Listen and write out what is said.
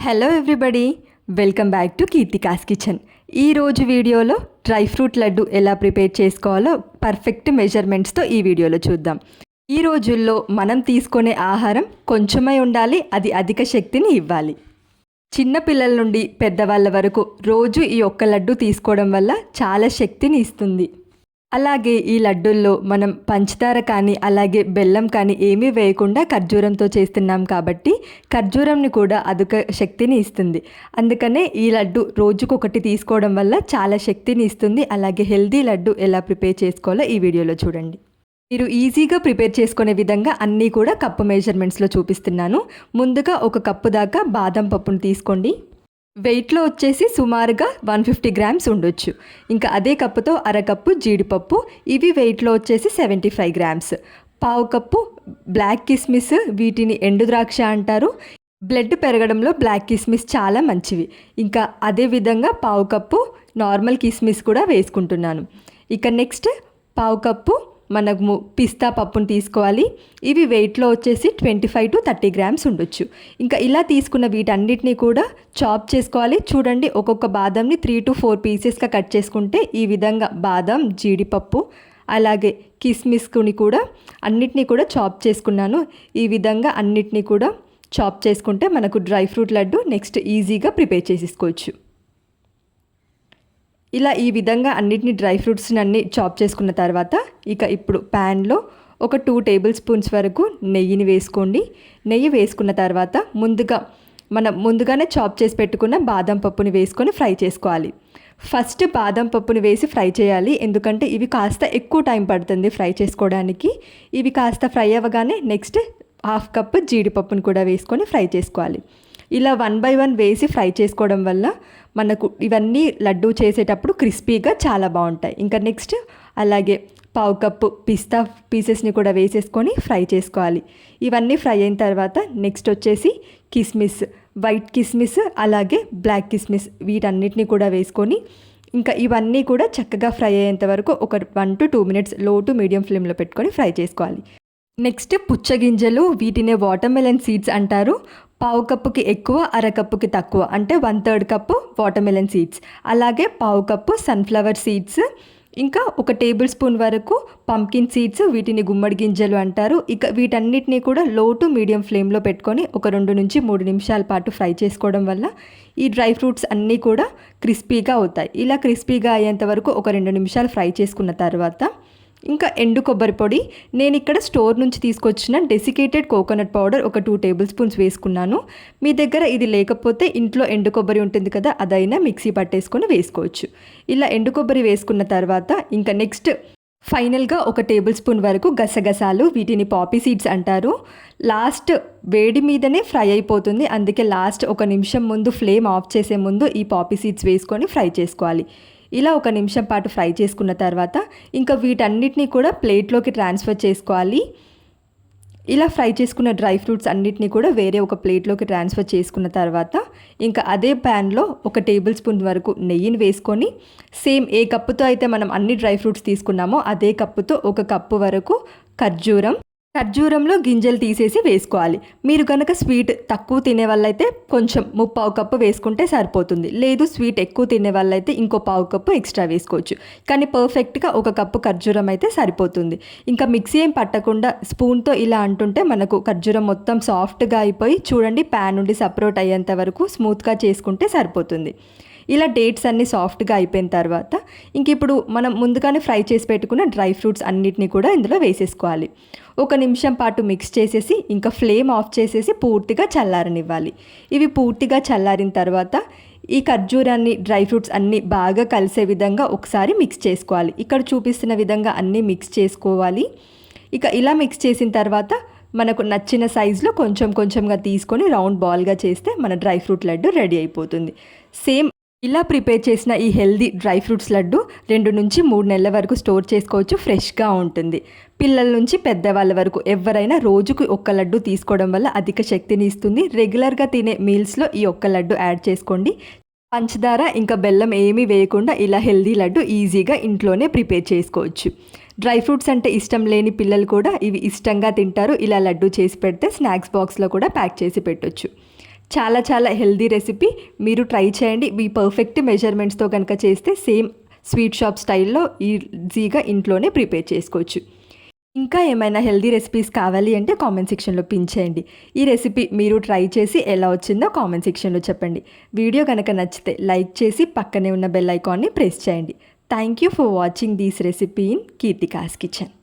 Hello everybody, welcome back to Keerthika's kitchen. ఈరోజు వీడియోలో dry fruit laddu ఎలా ప్రిపేర్ చేసుకోవాలో పర్ఫెక్ట్ మెజర్మెంట్స్తో ఈ వీడియోలో చూద్దాం. ఈ రోజుల్లో మనం తీసుకునే ఆహారం కొంచెమై ఉండాలి, అది అధిక శక్తిని ఇవ్వాలి. చిన్న పిల్లల నుండి పెద్దవాళ్ళ వరకు రోజు ఈ ఒక్క లడ్డు తీసుకోవడం వల్ల చాలా శక్తిని ఇస్తుంది. అలాగే ఈ లడ్డూల్లో మనం పంచదార కానీ అలాగే బెల్లం కానీ ఏమీ వేయకుండా ఖర్జూరంతో చేస్తున్నాం కాబట్టి ఖర్జూరంని కూడా అధిక శక్తిని ఇస్తుంది. అందుకనే ఈ లడ్డు రోజుకొకటి తీసుకోవడం వల్ల చాలా శక్తిని ఇస్తుంది. అలాగే హెల్దీ లడ్డు ఎలా ప్రిపేర్ చేసుకోవాలో ఈ వీడియోలో చూడండి. మీరు ఈజీగా ప్రిపేర్ చేసుకునే విధంగా అన్నీ కూడా కప్పు మెజర్మెంట్స్లో చూపిస్తున్నాను. ముందుగా ఒక కప్పు దాకా బాదం పప్పును తీసుకోండి. వెయిట్లో వచ్చేసి సుమారుగా 150 గ్రామ్స్ ఉండొచ్చు. ఇంకా అదే కప్పుతో అరకప్పు జీడిపప్పు, ఇవి వెయిట్లో వచ్చేసి 75 గ్రామ్స్. పావు కప్పు బ్లాక్ కిస్మిస్, వీటిని ఎండు ద్రాక్ష అంటారు. బ్లడ్ పెరగడంలో బ్లాక్ కిస్మిస్ చాలా మంచివి. ఇంకా అదే విధంగా పావు కప్పు నార్మల్ కిస్మిస్ కూడా వేసుకుంటున్నాను. ఇక నెక్స్ట్ పావు కప్పు మనము పిస్తా పప్పును తీసుకోవాలి. ఇవి వెయిట్లో వచ్చేసి 25 to 30 గ్రామ్స్ ఉండొచ్చు. ఇంకా ఇలా తీసుకున్న వీటన్నిటినీ కూడా చాప్ చేసుకోవాలి. చూడండి, ఒక్కొక్క బాదంని 3 to 4 పీసెస్గా కట్ చేసుకుంటే ఈ విధంగా బాదం, జీడిపప్పు అలాగే కిస్మిస్ని కూడా అన్నిటినీ కూడా చాప్ చేసుకున్నాను. ఈ విధంగా అన్నిటినీ కూడా చాప్ చేసుకుంటే మనకు డ్రై ఫ్రూట్ లడ్డు నెక్స్ట్ ఈజీగా ప్రిపేర్ చేసేసుకోవచ్చు. ఇలా ఈ విధంగా అన్నిటిని డ్రై ఫ్రూట్స్ని అన్ని చాప్ చేసుకున్న తర్వాత ఇక ఇప్పుడు ప్యాన్లో ఒక 2 టేబుల్ స్పూన్స్ వరకు నెయ్యిని వేసుకోండి. నెయ్యి వేసుకున్న తర్వాత ముందుగానే చాప్ చేసి పెట్టుకున్న బాదం పప్పుని వేసుకొని ఫ్రై చేసుకోవాలి. ఫస్ట్ బాదం పప్పుని వేసి ఫ్రై చేయాలి, ఎందుకంటే ఇవి కాస్త ఎక్కువ టైం పడుతుంది ఫ్రై చేసుకోవడానికి. ఇవి కాస్త ఫ్రై అవ్వగానే నెక్స్ట్ హాఫ్ కప్ జీడిపప్పుని కూడా వేసుకొని ఫ్రై చేసుకోవాలి. ఇలా 1 by 1 వేసి ఫ్రై చేసుకోవడం వల్ల మనకు ఇవన్నీ లడ్డు చేసేటప్పుడు క్రిస్పీగా చాలా బాగుంటాయి. ఇంకా నెక్స్ట్ అలాగే పావు కప్పు పిస్తా పీసెస్ని కూడా వేసేసుకొని ఫ్రై చేసుకోవాలి. ఇవన్నీ ఫ్రై అయిన తర్వాత నెక్స్ట్ వచ్చేసి కిస్మిస్, వైట్ కిస్మిస్ అలాగే బ్లాక్ కిస్మిస్, వీటన్నిటిని కూడా వేసుకొని ఇంకా ఇవన్నీ కూడా చక్కగా ఫ్రై అయ్యేంత వరకు ఒక 1 to 2 minutes లో టు మీడియం ఫ్లేమ్లో పెట్టుకొని ఫ్రై చేసుకోవాలి. నెక్స్ట్ పుచ్చగింజలు, వీటినే వాటర్మెలన్ సీడ్స్ అంటారు. పావు కప్పుకి ఎక్కువ, అరకప్పుకి తక్కువ, అంటే 1/3 కప్పు వాటర్మెలన్ సీడ్స్. అలాగే పావు కప్పు సన్ఫ్లవర్ సీడ్స్, ఇంకా ఒక టేబుల్ స్పూన్ వరకు పంకిన్ సీడ్స్, వీటిని గుమ్మడి గింజలు అంటారు. ఇక వీటన్నిటిని కూడా లో టు మీడియం ఫ్లేమ్లో పెట్టుకొని ఒక 2 నుంచి 3 నిమిషాల పాటు ఫ్రై చేసుకోవడం వల్ల ఈ డ్రై ఫ్రూట్స్ అన్నీ కూడా క్రిస్పీగా అవుతాయి. ఇలా క్రిస్పీగా అయ్యేంత వరకు ఒక 2 నిమిషాలు ఫ్రై చేసుకున్న తర్వాత ఇంకా ఎండు కొబ్బరి పొడి, నేను ఇక్కడ స్టోర్ నుంచి తీసుకొచ్చిన డెసికేటెడ్ కోకోనట్ పౌడర్ ఒక 2 టేబుల్ స్పూన్స్ వేసుకున్నాను. మీ దగ్గర ఇది లేకపోతే ఇంట్లో ఎండు కొబ్బరి ఉంటుంది కదా, అదైనా మిక్సీ పట్టేసుకొని వేసుకోవచ్చు. ఇలా ఎండు కొబ్బరి వేసుకున్న తర్వాత ఇంకా నెక్స్ట్ ఫైనల్గా ఒక టేబుల్ స్పూన్ వరకు గసగసాలు, వీటిని పాపీ సీడ్స్ అంటారు. లాస్ట్ వేడి మీదనే ఫ్రై అయిపోతుంది, అందుకే లాస్ట్ 1 నిమిషం ముందు ఫ్లేమ్ ఆఫ్ చేసే ముందు ఈ పాపీ సీడ్స్ వేసుకొని ఫ్రై చేసుకోవాలి. ఇలా 1 నిమిషం పాటు ఫ్రై చేసుకున్న తర్వాత ఇంకా వీటన్నిటిని కూడా ప్లేట్లోకి ట్రాన్స్ఫర్ చేసుకోవాలి. ఇలా ఫ్రై చేసుకున్న డ్రై ఫ్రూట్స్ అన్నిటిని కూడా వేరే ఒక ప్లేట్లోకి ట్రాన్స్ఫర్ చేసుకున్న తర్వాత ఇంకా అదే ప్యాన్లో ఒక టేబుల్ స్పూన్ వరకు నెయ్యిని వేసుకొని సేమ్ ఏ కప్పుతో అయితే మనం అన్ని డ్రై ఫ్రూట్స్ తీసుకున్నామో అదే కప్పుతో 1 కప్పు వరకు ఖర్జూరంలో గింజలు తీసేసి వేసుకోవాలి. మీరు కనుక స్వీట్ తక్కువ తినే వాళ్ళైతే కొంచెం 3/4 కప్పు వేసుకుంటే సరిపోతుంది. లేదు స్వీట్ ఎక్కువ తినే వాళ్ళైతే ఇంకో 1/4 కప్పు ఎక్స్ట్రా వేసుకోవచ్చు. కానీ పర్ఫెక్ట్గా 1 కప్పు ఖర్జూరం అయితే సరిపోతుంది. ఇంకా మిక్సీ ఏం పట్టకుండా స్పూన్తో ఇలా అంటుంటే మనకు ఖర్జూరం మొత్తం సాఫ్ట్గా అయిపోయి చూడండి ప్యాన్ నుండి సపరేట్ అయ్యేంత వరకు స్మూత్గా చేసుకుంటే సరిపోతుంది. ఇలా డేట్స్ అన్నీ సాఫ్ట్గా అయిపోయిన తర్వాత ఇంక ఇప్పుడు మనం ముందుగానే ఫ్రై చేసి పెట్టుకున్న డ్రై ఫ్రూట్స్ అన్నిటినీ కూడా ఇందులో వేసేసుకోవాలి. 1 నిమిషం పాటు మిక్స్ చేసేసి ఇంకా ఫ్లేమ్ ఆఫ్ చేసేసి పూర్తిగా చల్లారనివ్వాలి. ఇవి పూర్తిగా చల్లారిన తర్వాత ఈ ఖర్జూరాన్ని డ్రై ఫ్రూట్స్ అన్నీ బాగా కలిసే విధంగా ఒకసారి మిక్స్ చేసుకోవాలి. ఇక్కడ చూపిస్తున్న విధంగా అన్నీ మిక్స్ చేసుకోవాలి. ఇక ఇలా మిక్స్ చేసిన తర్వాత మనకు నచ్చిన సైజులో కొంచెం కొంచెంగా తీసుకొని రౌండ్ బాల్గా చేస్తే మన డ్రై ఫ్రూట్ లడ్డు రెడీ అయిపోతుంది. సేమ్ ఇలా ప్రిపేర్ చేసిన ఈ హెల్దీ డ్రై ఫ్రూట్స్ లడ్డు 2 నుంచి 3 నెలల వరకు స్టోర్ చేసుకోవచ్చు, ఫ్రెష్గా ఉంటుంది. పిల్లల నుంచి పెద్దవాళ్ళ వరకు ఎవరైనా రోజుకు 1 లడ్డు తీసుకోవడం వల్ల అధిక శక్తిని ఇస్తుంది. రెగ్యులర్గా తినే మీల్స్లో ఈ 1 లడ్డు యాడ్ చేసుకోండి. పంచదార ఇంకా బెల్లం ఏమీ వేయకుండా ఇలా హెల్దీ లడ్డు ఈజీగా ఇంట్లోనే ప్రిపేర్ చేసుకోవచ్చు. డ్రై ఫ్రూట్స్ అంటే ఇష్టం లేని పిల్లలు కూడా ఇవి ఇష్టంగా తింటారు. ఇలా లడ్డు చేసి పెడితే స్నాక్స్ బాక్స్లో కూడా ప్యాక్ చేసి పెట్టొచ్చు. చాలా చాలా హెల్దీ రెసిపీ, మీరు ట్రై చేయండి. మీ పర్ఫెక్ట్ మెజర్మెంట్స్తో కనుక చేస్తే సేమ్ స్వీట్ షాప్ స్టైల్లో ఈజీగా ఇంట్లోనే ప్రిపేర్ చేసుకోవచ్చు. ఇంకా ఏమైనా హెల్దీ రెసిపీస్ కావాలి అంటే కామెంట్ సెక్షన్లో పిన్ చేయండి. ఈ రెసిపీ మీరు ట్రై చేసి ఎలా వచ్చిందో కామెంట్ సెక్షన్లో చెప్పండి. వీడియో కనుక నచ్చితే లైక్ చేసి పక్కనే ఉన్న బెల్ ఐకాన్ని ప్రెస్ చేయండి. Thank you for watching this recipe in Keerthika's kitchen.